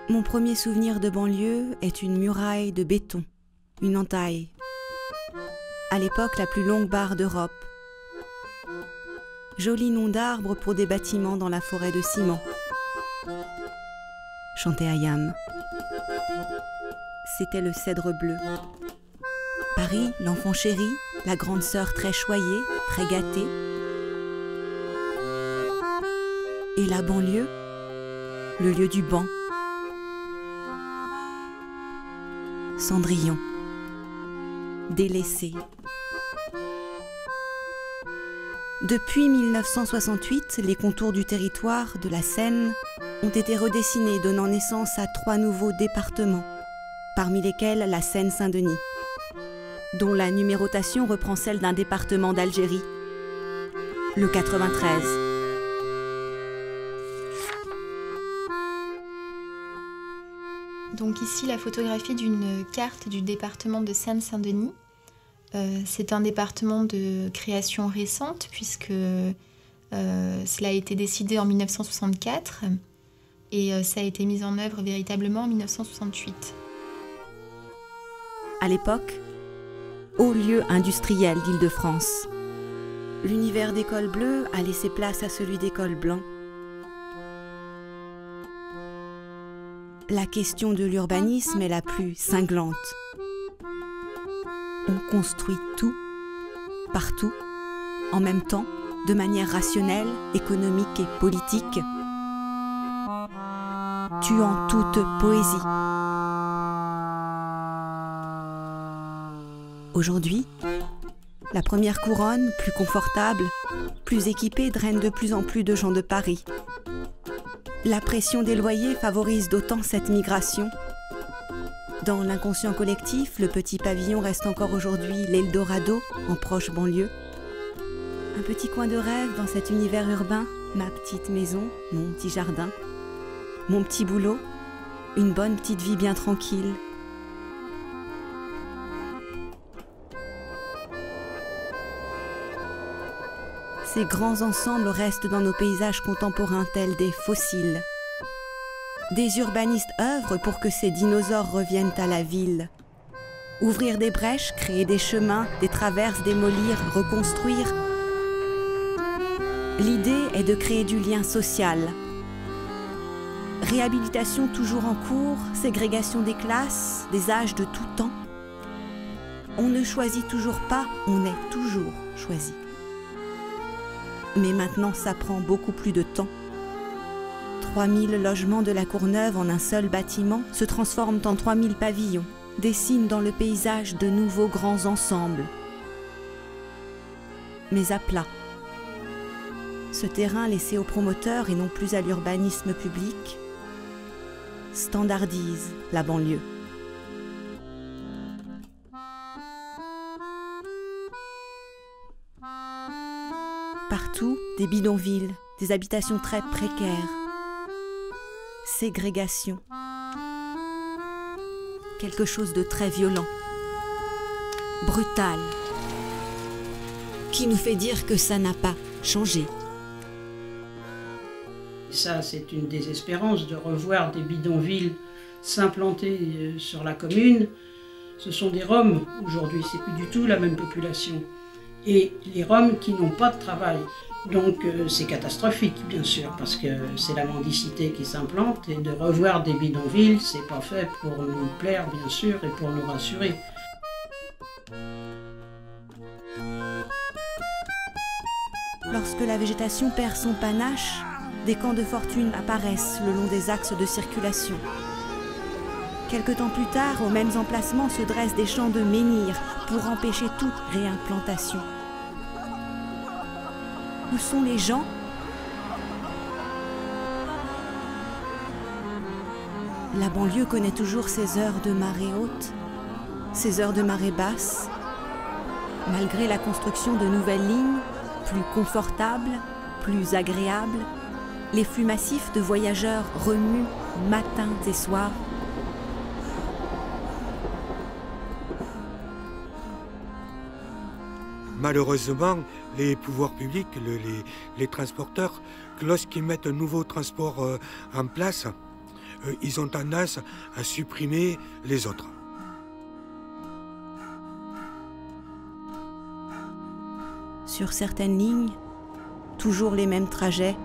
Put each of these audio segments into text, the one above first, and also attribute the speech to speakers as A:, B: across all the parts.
A: Mon premier souvenir de banlieue est une muraille de béton, une entaille. À l'époque, la plus longue barre d'Europe. Joli nom d'arbre pour des bâtiments dans la forêt de ciment. Chantait Hayam. C'était le cèdre bleu. Paris, l'enfant chéri, la grande sœur très choyée, très gâtée. Et la banlieue, le lieu du banc. Cendrillon, délaissé. Depuis 1968, les contours du territoire de la Seine ont été redessinés, donnant naissance à 3 nouveaux départements, parmi lesquels la Seine-Saint-Denis, dont la numérotation reprend celle d'un département d'Algérie, le 93.
B: Donc ici, la photographie d'une carte du département de Seine-Saint-Denis. C'est un département de création récente puisque cela a été décidé en 1964 et ça a été mis en œuvre véritablement en 1968.
A: À l'époque, haut lieu industriel d'Île-de-France. L'univers d'école bleue a laissé place à celui d'école blanc. La question de l'urbanisme est la plus cinglante. On construit tout, partout, en même temps, de manière rationnelle, économique et politique, tuant toute poésie. Aujourd'hui, la première couronne, plus confortable, plus équipée, draine de plus en plus de gens de Paris. La pression des loyers favorise d'autant cette migration. Dans l'inconscient collectif, le petit pavillon reste encore aujourd'hui l'Eldorado en proche banlieue. Un petit coin de rêve dans cet univers urbain, ma petite maison, mon petit jardin, mon petit boulot, une bonne petite vie bien tranquille. Ces grands ensembles restent dans nos paysages contemporains tels des fossiles. Des urbanistes œuvrent pour que ces dinosaures reviennent à la ville. Ouvrir des brèches, créer des chemins, des traverses, démolir, reconstruire. L'idée est de créer du lien social. Réhabilitation toujours en cours, ségrégation des classes, des âges de tout temps. On ne choisit toujours pas, on est toujours choisi. Mais maintenant, ça prend beaucoup plus de temps. 3000 logements de la Courneuve en un seul bâtiment se transforment en 3000 pavillons, dessinent dans le paysage de nouveaux grands ensembles. Mais à plat. Ce terrain laissé aux promoteurs et non plus à l'urbanisme public standardise la banlieue. Partout, des bidonvilles, des habitations très précaires. Ségrégation. Quelque chose de très violent. Brutal. Qui nous fait dire que ça n'a pas changé.
C: Ça, c'est une désespérance de revoir des bidonvilles s'implanter sur la commune. Ce sont des Roms aujourd'hui, c'est plus du tout la même population. Et les Roms qui n'ont pas de travail. Donc c'est catastrophique bien sûr, parce que c'est la mendicité qui s'implante, et de revoir des bidonvilles, c'est pas fait pour nous plaire bien sûr et pour nous rassurer.
A: Lorsque la végétation perd son panache, des camps de fortune apparaissent le long des axes de circulation. Quelque temps plus tard, aux mêmes emplacements se dressent des champs de menhirs pour empêcher toute réimplantation. Où sont les gens? La banlieue connaît toujours ses heures de marée haute, ses heures de marée basse. Malgré la construction de nouvelles lignes, plus confortables, plus agréables, les flux massifs de voyageurs remuent matins et soirs.
D: Malheureusement, les pouvoirs publics, les transporteurs, lorsqu'ils mettent un nouveau transport en place, ils ont tendance à supprimer les autres.
A: Sur certaines lignes, toujours les mêmes trajets,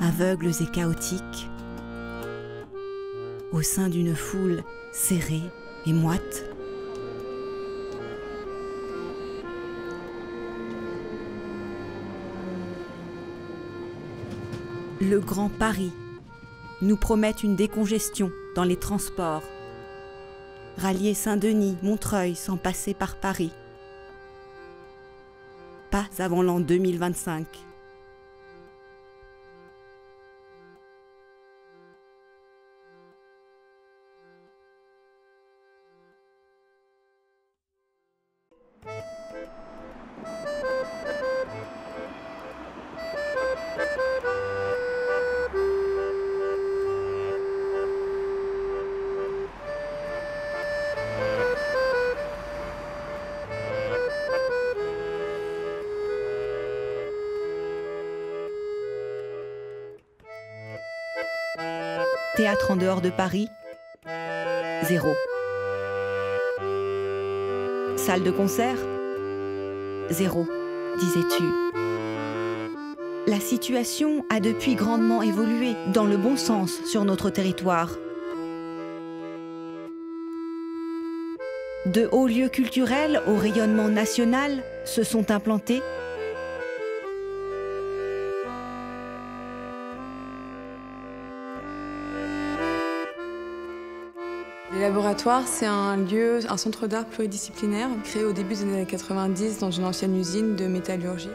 A: aveugles et chaotiques, au sein d'une foule serrée et moite. Le Grand Paris nous promet une décongestion dans les transports. Rallier Saint-Denis, Montreuil sans passer par Paris. Pas avant l'an 2025. Théâtre en dehors de Paris, 0. Salle de concert, 0, disais-tu. La situation a depuis grandement évolué dans le bon sens sur notre territoire. De hauts lieux culturels au rayonnement national se sont implantés.
E: Les laboratoires, c'est un centre d'art pluridisciplinaire créé au début des années 90 dans une ancienne usine de métallurgie.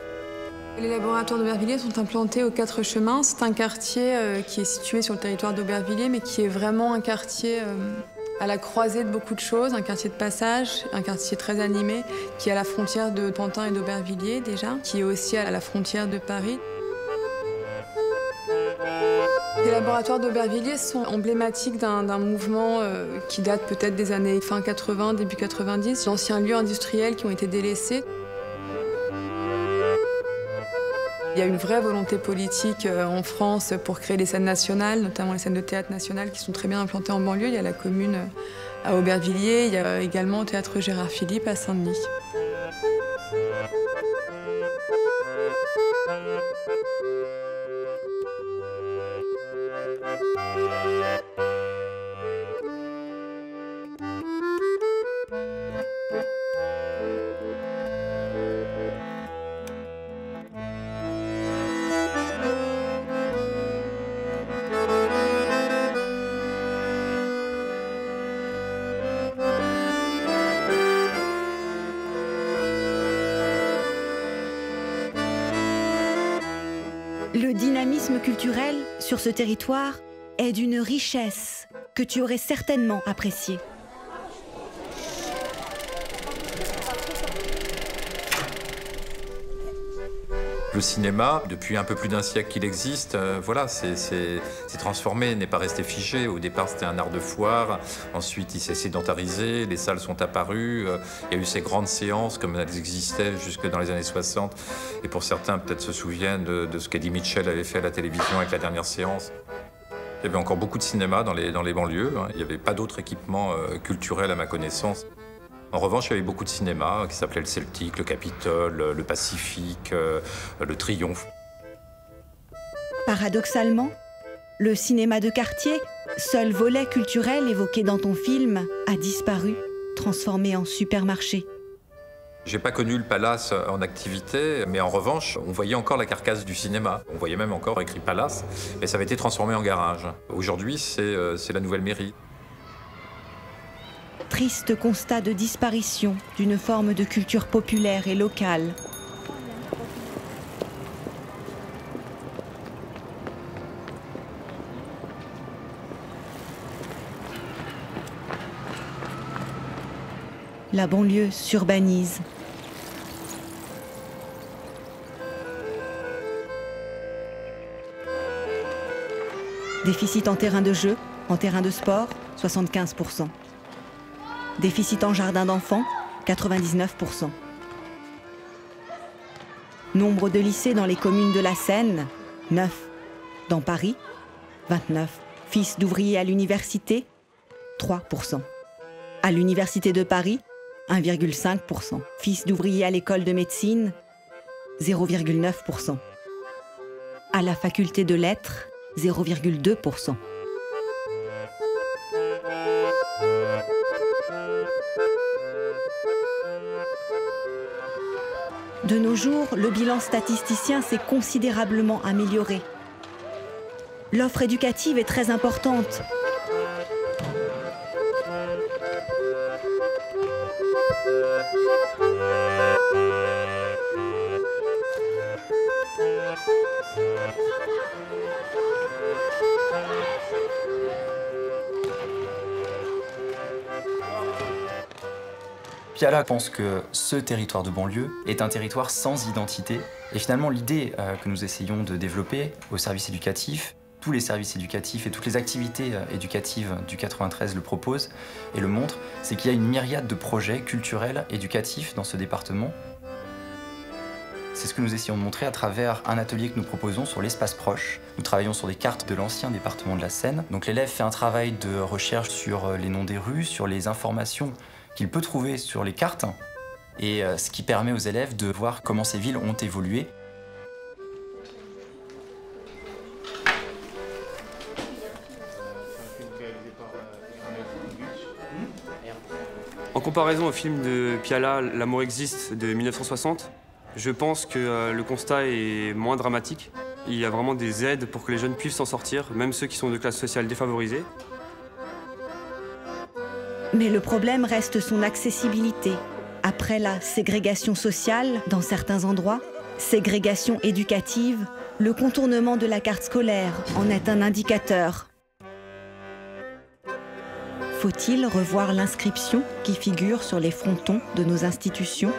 E: Les laboratoires d'Aubervilliers sont implantés aux 4 chemins. C'est un quartier qui est situé sur le territoire d'Aubervilliers, mais qui est vraiment un quartier à la croisée de beaucoup de choses, un quartier de passage, un quartier très animé, qui est à la frontière de Pantin et d'Aubervilliers déjà, qui est aussi à la frontière de Paris. Les laboratoires d'Aubervilliers sont emblématiques d'un mouvement qui date peut-être des années fin 80, début 90, d'anciens lieux industriels qui ont été délaissés. Il y a une vraie volonté politique en France pour créer des scènes nationales, notamment les scènes de théâtre national qui sont très bien implantées en banlieue. Il y a la commune à Aubervilliers, il y a également au théâtre Gérard Philippe à Saint-Denis.
A: Le dynamisme culturel sur ce territoire est d'une richesse que tu aurais certainement appréciée.
F: Le cinéma, depuis un peu plus d'un siècle qu'il existe, voilà, c'est transformé, n'est pas resté figé. Au départ, c'était un art de foire. Ensuite, il s'est sédentarisé, les salles sont apparues. Il y a eu ces grandes séances, comme elles existaient jusque dans les années 60. Et pour certains, peut-être se souviennent de ce qu'Eddie Mitchell avait fait à la télévision avec la dernière séance. Il y avait encore beaucoup de cinéma dans les banlieues. Il n'y avait pas d'autres équipements culturels à ma connaissance. En revanche, il y avait beaucoup de cinéma qui s'appelait le Celtique, le Capitole, le Pacifique, le Triomphe.
A: Paradoxalement, le cinéma de quartier, seul volet culturel évoqué dans ton film, a disparu, transformé en supermarché.
F: J'ai pas connu le palace en activité, mais en revanche, on voyait encore la carcasse du cinéma. On voyait même encore écrit palace, mais ça avait été transformé en garage. Aujourd'hui, c'est la nouvelle mairie.
A: Triste constat de disparition d'une forme de culture populaire et locale. La banlieue s'urbanise. Déficit en terrain de jeu, en terrain de sport, 75%. Déficit en jardin d'enfants, 99%. Nombre de lycées dans les communes de la Seine, 9. Dans Paris, 29. Fils d'ouvriers à l'université, 3%. À l'université de Paris, 1,5%. Fils d'ouvriers à l'école de médecine, 0,9%. À la faculté de lettres, 0,2%. De nos jours, le bilan statisticien s'est considérablement amélioré. L'offre éducative est très importante.
G: Piala pense que ce territoire de banlieue est un territoire sans identité. Et finalement, l'idée que nous essayons de développer au service éducatif, tous les services éducatifs et toutes les activités éducatives du 93 le proposent et le montrent, c'est qu'il y a une myriade de projets culturels, éducatifs dans ce département. C'est ce que nous essayons de montrer à travers un atelier que nous proposons sur l'espace proche. Nous travaillons sur des cartes de l'ancien département de la Seine. Donc l'élève fait un travail de recherche sur les noms des rues, sur les informations qu'il peut trouver sur les cartes, et ce qui permet aux élèves de voir comment ces villes ont évolué.
H: En comparaison au film de Piala, L'amour existe de 1960, je pense que le constat est moins dramatique. Il y a vraiment des aides pour que les jeunes puissent s'en sortir, même ceux qui sont de classe sociale défavorisée.
A: Mais le problème reste son accessibilité. Après la ségrégation sociale, dans certains endroits, ségrégation éducative, le contournement de la carte scolaire en est un indicateur. Faut-il revoir l'inscription qui figure sur les frontons de nos institutions ?